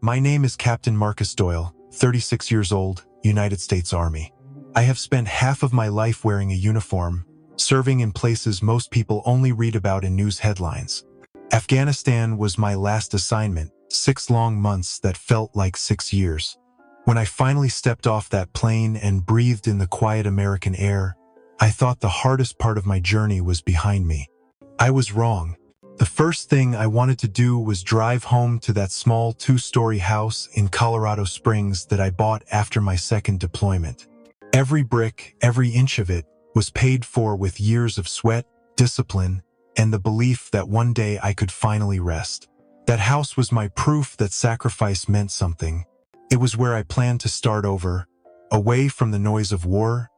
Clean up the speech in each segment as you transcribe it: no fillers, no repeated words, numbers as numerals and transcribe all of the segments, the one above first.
My name is Captain Marcus Doyle, 36 years old, United States Army. I have spent half of my life wearing a uniform, serving in places most people only read about in news headlines. Afghanistan was my last assignment, 6 long months that felt like 6 years. When I finally stepped off that plane and breathed in the quiet American air, I thought the hardest part of my journey was behind me. I was wrong. The first thing I wanted to do was drive home to that small 2-story house in Colorado Springs that I bought after my second deployment. Every brick, every inch of it, was paid for with years of sweat, discipline, and the belief that one day I could finally rest. That house was my proof that sacrifice meant something. It was where I planned to start over, away from the noise of war,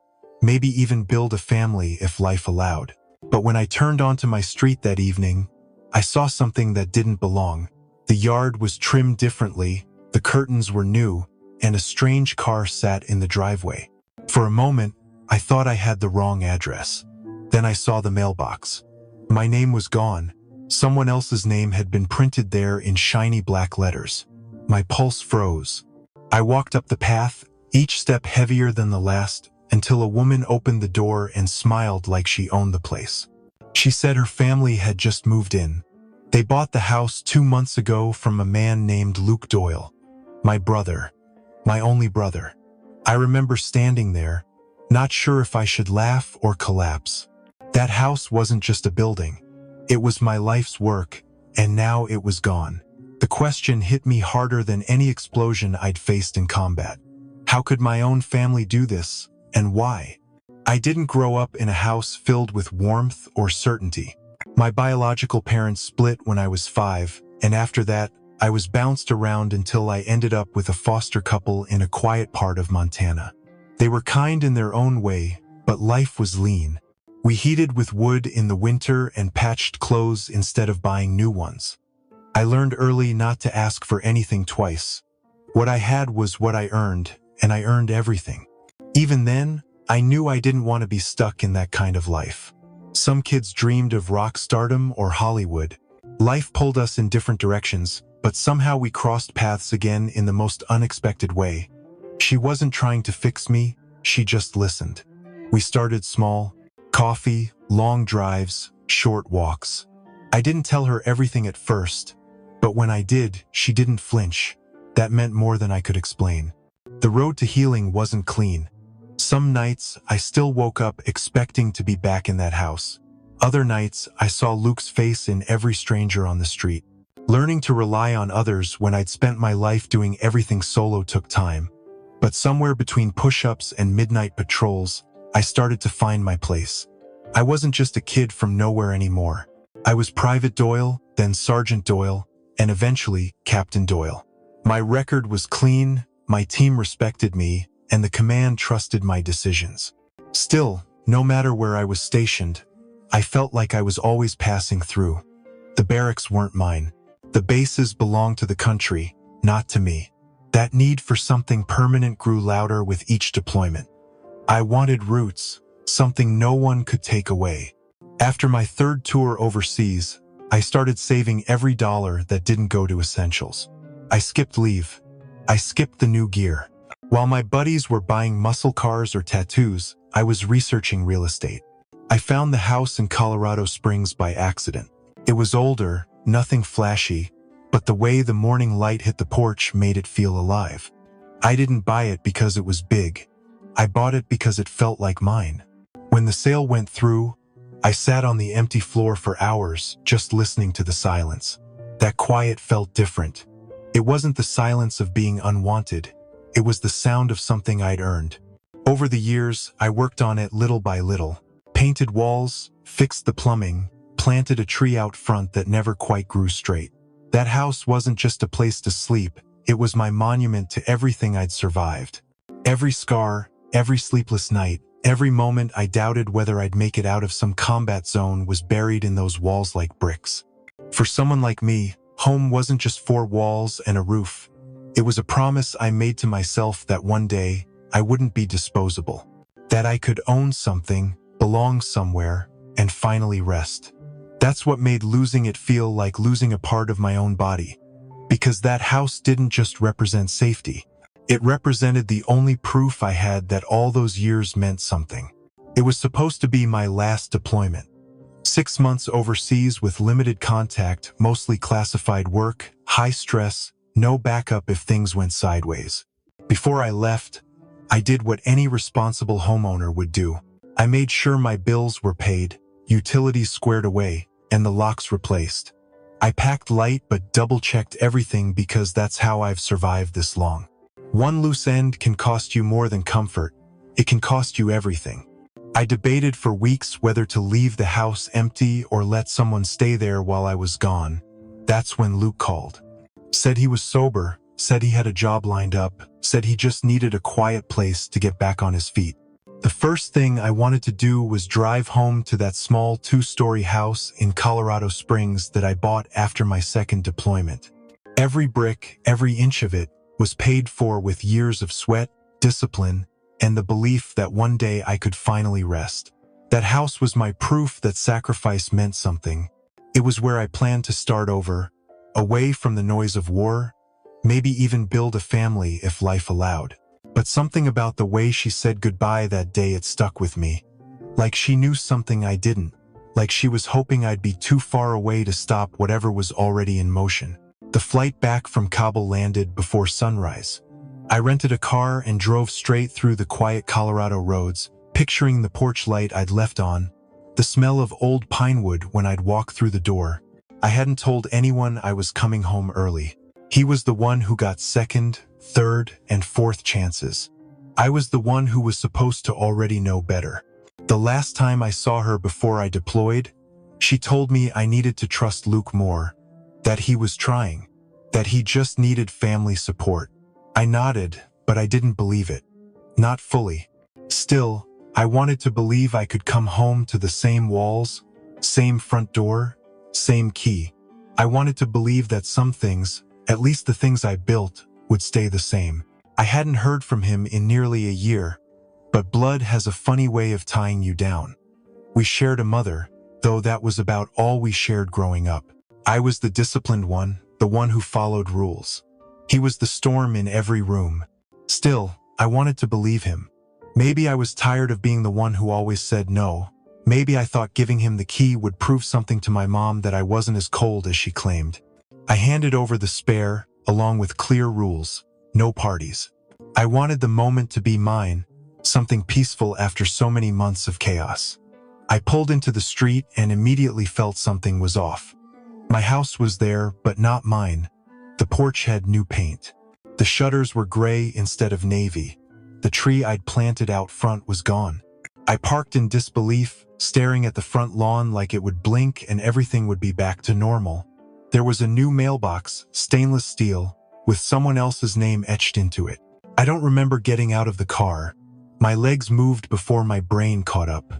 maybe even build a family if life allowed. But when I turned onto my street that evening, I saw something that didn't belong. The yard was trimmed differently, the curtains were new, and a strange car sat in the driveway. For a moment, I thought I had the wrong address. Then I saw the mailbox. My name was gone. Someone else's name had been printed there in shiny black letters. My pulse froze. I walked up the path, each step heavier than the last, until a woman opened the door and smiled like she owned the place. She said her family had just moved in. They bought the house 2 months ago from a man named Luke Doyle, my brother, my only brother. I remember standing there, not sure if I should laugh or collapse. That house wasn't just a building. It was my life's work, and now it was gone. The question hit me harder than any explosion I'd faced in combat. How could my own family do this, and why? I didn't grow up in a house filled with warmth or certainty. My biological parents split when I was 5, and after that, I was bounced around until I ended up with a foster couple in a quiet part of Montana. They were kind in their own way, but life was lean. We heated with wood in the winter and patched clothes instead of buying new ones. I learned early not to ask for anything twice. What I had was what I earned, and I earned everything. Even then, I knew I didn't want to be stuck in that kind of life. Some kids dreamed of rock stardom or Hollywood. Life pulled us in different directions, but somehow we crossed paths again in the most unexpected way. She wasn't trying to fix me, she just listened. We started small: coffee, long drives, short walks. I didn't tell her everything at first, but when I did, she didn't flinch. That meant more than I could explain. The road to healing wasn't clean. Some nights, I still woke up expecting to be back in that house. Other nights, I saw Luke's face in every stranger on the street. Learning to rely on others when I'd spent my life doing everything solo took time. But somewhere between push-ups and midnight patrols, I started to find my place. I wasn't just a kid from nowhere anymore. I was Private Doyle, then Sergeant Doyle, and eventually Captain Doyle. My record was clean, my team respected me, and the command trusted my decisions. Still, no matter where I was stationed, I felt like I was always passing through. The barracks weren't mine. The bases belonged to the country, not to me. That need for something permanent grew louder with each deployment. I wanted roots, something no one could take away. After my 3rd tour overseas, I started saving every dollar that didn't go to essentials. I skipped leave. I skipped the new gear. While my buddies were buying muscle cars or tattoos, I was researching real estate. I found the house in Colorado Springs by accident. It was older, nothing flashy, but the way the morning light hit the porch made it feel alive. I didn't buy it because it was big. I bought it because it felt like mine. When the sale went through, I sat on the empty floor for hours, just listening to the silence. That quiet felt different. It wasn't the silence of being unwanted. It was the sound of something I'd earned. Over the years, I worked on it little by little. Painted walls, fixed the plumbing, planted a tree out front that never quite grew straight. That house wasn't just a place to sleep, it was my monument to everything I'd survived. Every scar, every sleepless night, every moment I doubted whether I'd make it out of some combat zone was buried in those walls like bricks. For someone like me, home wasn't just 4 walls and a roof. It was a promise I made to myself that one day I wouldn't be disposable. That I could own something, belong somewhere, and finally rest. That's what made losing it feel like losing a part of my own body. because that house didn't just represent safety. It represented the only proof I had that all those years meant something. It was supposed to be my last deployment. 6 months overseas with limited contact, mostly classified work, high stress, no backup if things went sideways. Before I left, I did what any responsible homeowner would do. I made sure my bills were paid, utilities squared away, and the locks replaced. I packed light but double-checked everything because that's how I've survived this long. One loose end can cost you more than comfort. It can cost you everything. I debated for weeks whether to leave the house empty or let someone stay there while I was gone. That's when Luke called. Said he was sober, said he had a job lined up, said he just needed a quiet place to get back on his feet. The first thing I wanted to do was drive home to that small 2-story house in Colorado Springs that I bought after my second deployment. Every brick, every inch of it, was paid for with years of sweat, discipline, and the belief that one day I could finally rest. That house was my proof that sacrifice meant something. It was where I planned to start over, away from the noise of war, maybe even build a family if life allowed. But something about the way she said goodbye that day, it stuck with me. Like she knew something I didn't. Like she was hoping I'd be too far away to stop whatever was already in motion. The flight back from Kabul landed before sunrise. I rented a car and drove straight through the quiet Colorado roads, picturing the porch light I'd left on, the smell of old pine wood when I'd walk through the door. I hadn't told anyone I was coming home early. He was the one who got second, third, and fourth chances. I was the one who was supposed to already know better. The last time I saw her before I deployed, she told me I needed to trust Luke more, that he was trying, that he just needed family support. I nodded, but I didn't believe it. Not fully. Still, I wanted to believe I could come home to the same walls, same front door, same key. I wanted to believe that some things, at least the things I built, would stay the same. I hadn't heard from him in nearly a year, but blood has a funny way of tying you down. We shared a mother, though that was about all we shared growing up. I was the disciplined one, the one who followed rules. He was the storm in every room. Still, I wanted to believe him. Maybe I was tired of being the one who always said no. Maybe I thought giving him the key would prove something to my mom that I wasn't as cold as she claimed. I handed over the spare, along with clear rules, no parties. I wanted the moment to be mine, something peaceful after so many months of chaos. I pulled into the street and immediately felt something was off. My house was there, but not mine. The porch had new paint. The shutters were gray instead of navy. The tree I'd planted out front was gone. I parked in disbelief, staring at the front lawn like it would blink and everything would be back to normal. There was a new mailbox, stainless steel, with someone else's name etched into it. I don't remember getting out of the car. My legs moved before my brain caught up.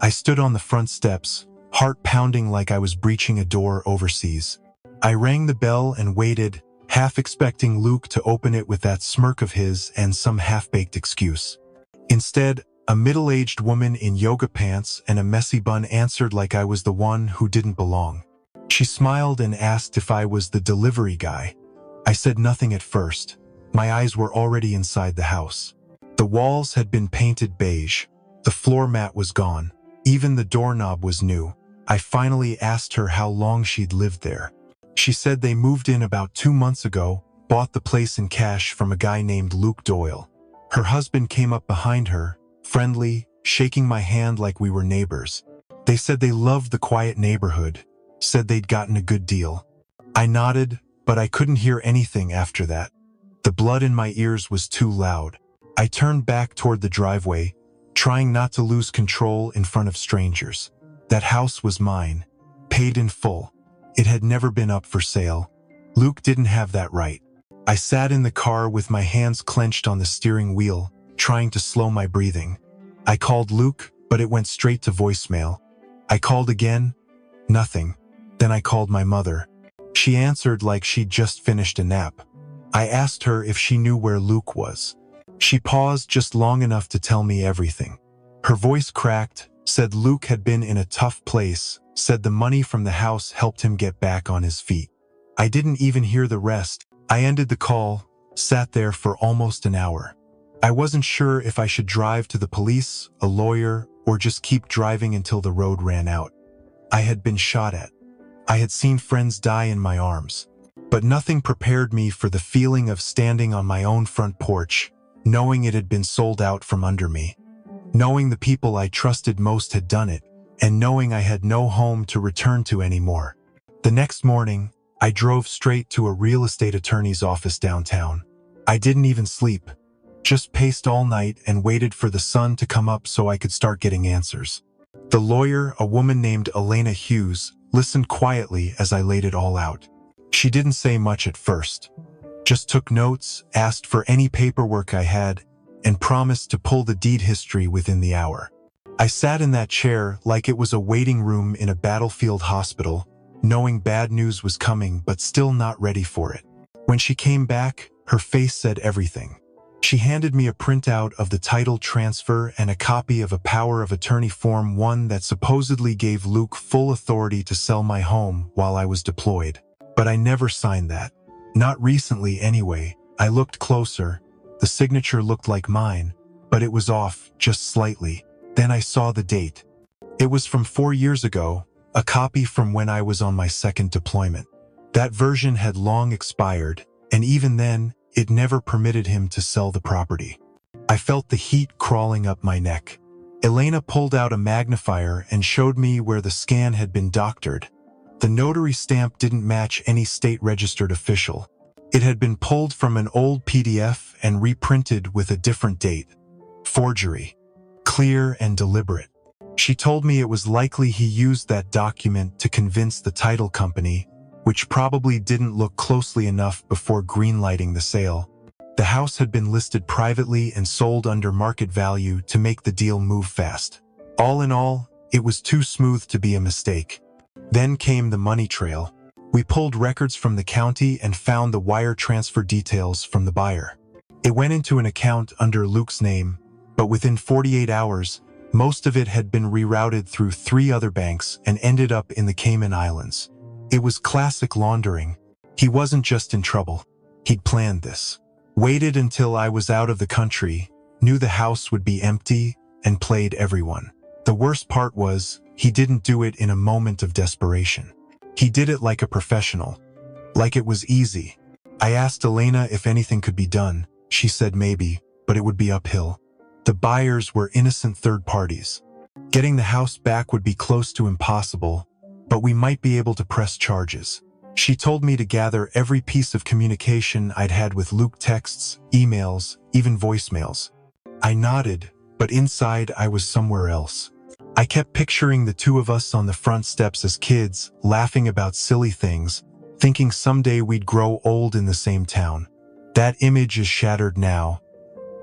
I stood on the front steps, heart pounding like I was breaching a door overseas. I rang the bell and waited, half expecting Luke to open it with that smirk of his and some half-baked excuse. Instead, a middle-aged woman in yoga pants and a messy bun answered like I was the one who didn't belong. She smiled and asked if I was the delivery guy. I said nothing at first. My eyes were already inside the house. The walls had been painted beige. The floor mat was gone. Even the doorknob was new. I finally asked her how long she'd lived there. She said they moved in about 2 months ago, bought the place in cash from a guy named Luke Doyle. Her husband came up behind her, friendly, shaking my hand like we were neighbors. They said they loved the quiet neighborhood, said they'd gotten a good deal. I nodded, but I couldn't hear anything after that. The blood in my ears was too loud. I turned back toward the driveway, trying not to lose control in front of strangers. That house was mine, paid in full. It had never been up for sale. Luke didn't have that right. I sat in the car with my hands clenched on the steering wheel, trying to slow my breathing. I called Luke, but it went straight to voicemail. I called again, nothing. Then I called my mother. She answered like she'd just finished a nap. I asked her if she knew where Luke was. She paused just long enough to tell me everything. Her voice cracked, said Luke had been in a tough place, said the money from the house helped him get back on his feet. I didn't even hear the rest. I ended the call, sat there for almost an hour. I wasn't sure if I should drive to the police, a lawyer, or just keep driving until the road ran out. I had been shot at. I had seen friends die in my arms. But nothing prepared me for the feeling of standing on my own front porch, knowing it had been sold out from under me, knowing the people I trusted most had done it, and knowing I had no home to return to anymore. The next morning, I drove straight to a real estate attorney's office downtown. I didn't even sleep, just paced all night and waited for the sun to come up so I could start getting answers. The lawyer, a woman named Elena Hughes, listened quietly as I laid it all out. She didn't say much at first, just took notes, asked for any paperwork I had, and promised to pull the deed history within the hour. I sat in that chair like it was a waiting room in a battlefield hospital, knowing bad news was coming but still not ready for it. When she came back, her face said everything. She handed me a printout of the title transfer and a copy of a power of attorney Form 1 that supposedly gave Luke full authority to sell my home while I was deployed. But I never signed that. Not recently anyway. I looked closer. The signature looked like mine, but it was off just slightly. Then I saw the date. It was from 4 years ago, a copy from when I was on my second deployment. That version had long expired, and even then, it never permitted him to sell the property. I felt the heat crawling up my neck. Elena pulled out a magnifier and showed me where the scan had been doctored. The notary stamp didn't match any state-registered official. It had been pulled from an old PDF and reprinted with a different date. Forgery. Clear and deliberate. She told me it was likely he used that document to convince the title company, which probably didn't look closely enough before greenlighting the sale. The house had been listed privately and sold under market value to make the deal move fast. All in all, it was too smooth to be a mistake. Then came the money trail. We pulled records from the county and found the wire transfer details from the buyer. It went into an account under Luke's name, but within 48 hours, most of it had been rerouted through 3 other banks and ended up in the Cayman Islands. It was classic laundering. He wasn't just in trouble. He'd planned this. Waited until I was out of the country, knew the house would be empty, and played everyone. The worst part was, he didn't do it in a moment of desperation. He did it like a professional. Like it was easy. I asked Elena if anything could be done. She said maybe, but it would be uphill. The buyers were innocent third parties. Getting the house back would be close to impossible, but we might be able to press charges. She told me to gather every piece of communication I'd had with Luke: texts, emails, even voicemails. I nodded, but inside I was somewhere else. I kept picturing the two of us on the front steps as kids, laughing about silly things, thinking someday we'd grow old in the same town. That image is shattered now.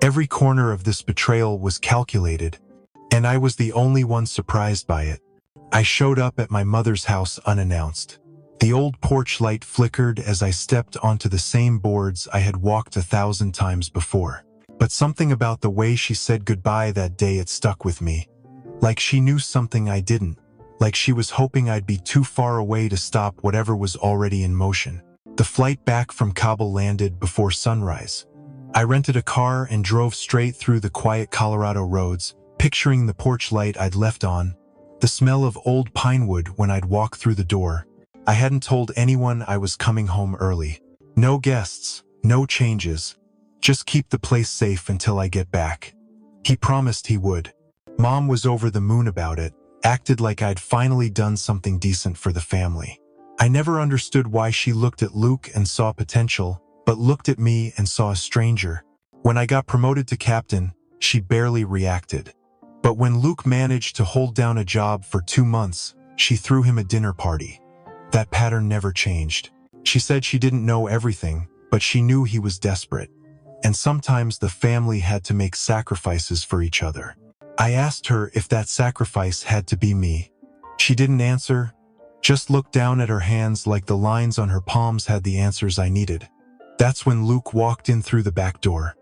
Every corner of this betrayal was calculated, and I was the only one surprised by it. I showed up at my mother's house unannounced. The old porch light flickered as I stepped onto the same boards I had walked 1,000 times before. But something about the way she said goodbye that day, it stuck with me. Like she knew something I didn't. Like she was hoping I'd be too far away to stop whatever was already in motion. The flight back from Kabul landed before sunrise. I rented a car and drove straight through the quiet Colorado roads, picturing the porch light I'd left on, the smell of old pine wood when I'd walk through the door. I hadn't told anyone I was coming home early. No guests, no changes. Just keep the place safe until I get back. He promised he would. Mom was over the moon about it, acted like I'd finally done something decent for the family. I never understood why she looked at Luke and saw potential, but looked at me and saw a stranger. When I got promoted to captain, she barely reacted. But when Luke managed to hold down a job for 2 months, she threw him a dinner party. That pattern never changed. She said she didn't know everything, but she knew he was desperate. And sometimes the family had to make sacrifices for each other. I asked her if that sacrifice had to be me. She didn't answer, just looked down at her hands like the lines on her palms had the answers I needed. That's when Luke walked in through the back door.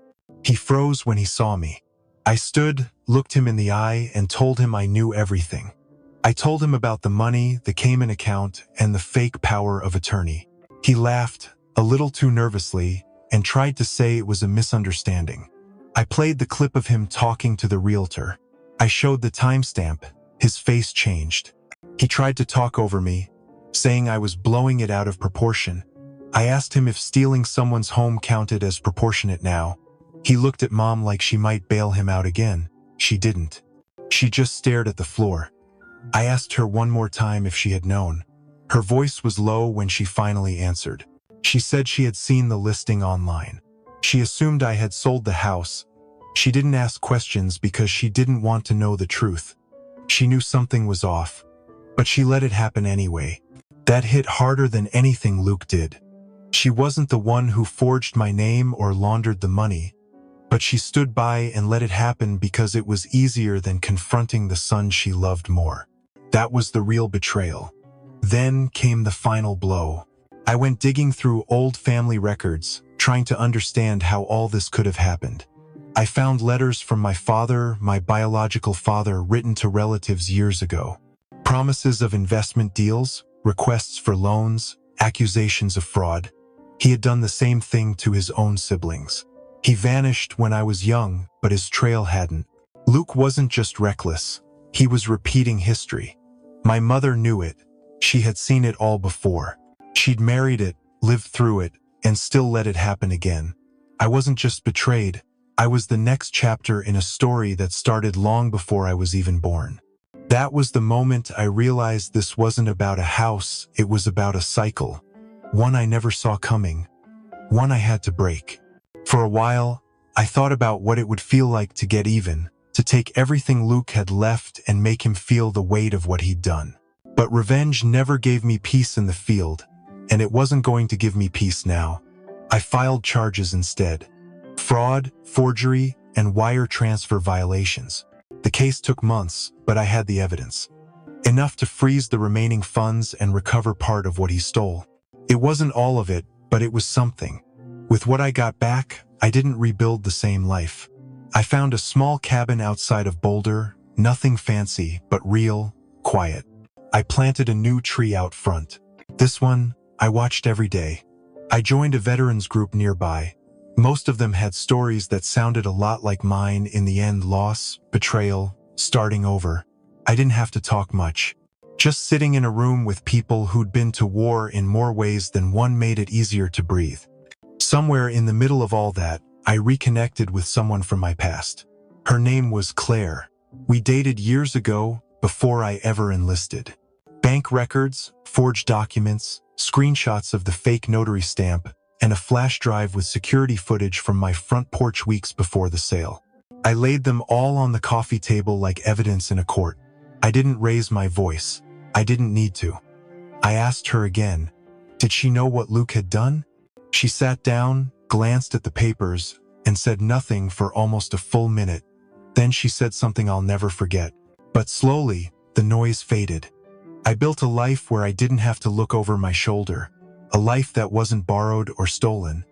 He froze when he saw me. I stood, looked him in the eye, and told him I knew everything. I told him about the money, the Cayman account, and the fake power of attorney. He laughed, a little too nervously, and tried to say it was a misunderstanding. I played the clip of him talking to the realtor. I showed the timestamp. His face changed. He tried to talk over me, saying I was blowing it out of proportion. I asked him if stealing someone's home counted as proportionate now. He looked at Mom like she might bail him out again. She didn't. She just stared at the floor. I asked her one more time if she had known. Her voice was low when she finally answered. She said she had seen the listing online. She assumed I had sold the house. She didn't ask questions because she didn't want to know the truth. She knew something was off, but she let it happen anyway. That hit harder than anything Luke did. She wasn't the one who forged my name or laundered the money, but she stood by and let it happen because it was easier than confronting the son she loved more. That was the real betrayal. Then came the final blow. I went digging through old family records, trying to understand how all this could have happened. I found letters from my father, my biological father, written to relatives years ago. Promises of investment deals, requests for loans, accusations of fraud. He had done the same thing to his own siblings. He vanished when I was young, but his trail hadn't. Luke wasn't just reckless. He was repeating history. My mother knew it. She had seen it all before. She'd married it, lived through it, and still let it happen again. I wasn't just betrayed. I was the next chapter in a story that started long before I was even born. That was the moment I realized this wasn't about a house, it was about a cycle. One I never saw coming. One I had to break. For a while, I thought about what it would feel like to get even, to take everything Luke had left and make him feel the weight of what he'd done. But revenge never gave me peace in the field, and it wasn't going to give me peace now. I filed charges instead. Fraud, forgery, and wire transfer violations. The case took months, but I had the evidence. Enough to freeze the remaining funds and recover part of what he stole. It wasn't all of it, but it was something. With what I got back, I didn't rebuild the same life. I found a small cabin outside of Boulder, nothing fancy, but real, quiet. I planted a new tree out front. This one, I watched every day. I joined a veterans group nearby. Most of them had stories that sounded a lot like mine. In the end, loss, betrayal, starting over. I didn't have to talk much. Just sitting in a room with people who'd been to war in more ways than one made it easier to breathe. Somewhere in the middle of all that, I reconnected with someone from my past. Her name was Claire. We dated years ago, before I ever enlisted. Bank records, forged documents, screenshots of the fake notary stamp, and a flash drive with security footage from my front porch weeks before the sale. I laid them all on the coffee table like evidence in a court. I didn't raise my voice. I didn't need to. I asked her again, did she know what Luke had done? She sat down, glanced at the papers, and said nothing for almost a full minute. Then she said something I'll never forget. But slowly, the noise faded. I built a life where I didn't have to look over my shoulder. A life that wasn't borrowed or stolen.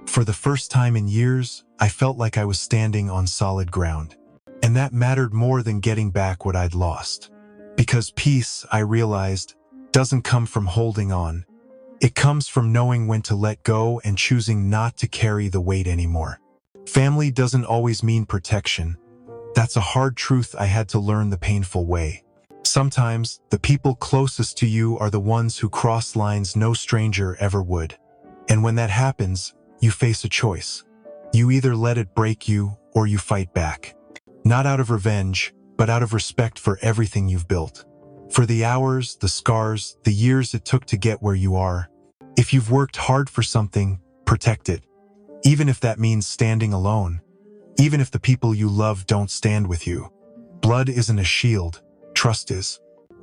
For the first time in years, I felt like I was standing on solid ground. And that mattered more than getting back what I'd lost. Because peace, I realized, doesn't come from holding on. It comes from knowing when to let go and choosing not to carry the weight anymore. Family doesn't always mean protection. That's a hard truth I had to learn the painful way. Sometimes, the people closest to you are the ones who cross lines no stranger ever would. And when that happens, you face a choice. You either let it break you, or you fight back. Not out of revenge, but out of respect for everything you've built. For the hours, the scars, the years it took to get where you are. If you've worked hard for something, protect it. Even if that means standing alone. Even if the people you love don't stand with you. Blood isn't a shield. Trust is.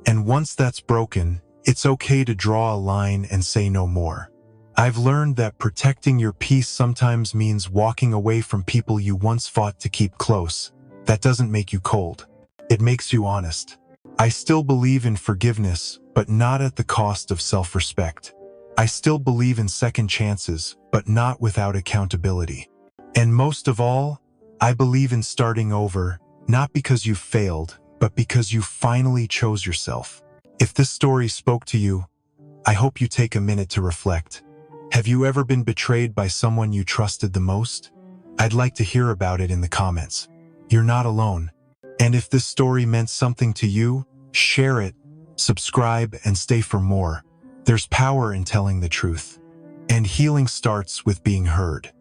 And once that's broken, it's okay to draw a line and say no more. I've learned that protecting your peace sometimes means walking away from people you once fought to keep close. That doesn't make you cold. It makes you honest. I still believe in forgiveness, but not at the cost of self-respect. I still believe in second chances, but not without accountability. And most of all, I believe in starting over, not because you failed, but because you finally chose yourself. If this story spoke to you, I hope you take a minute to reflect. Have you ever been betrayed by someone you trusted the most? I'd like to hear about it in the comments. You're not alone. And if this story meant something to you, share it, subscribe, and stay for more. There's power in telling the truth. And healing starts with being heard.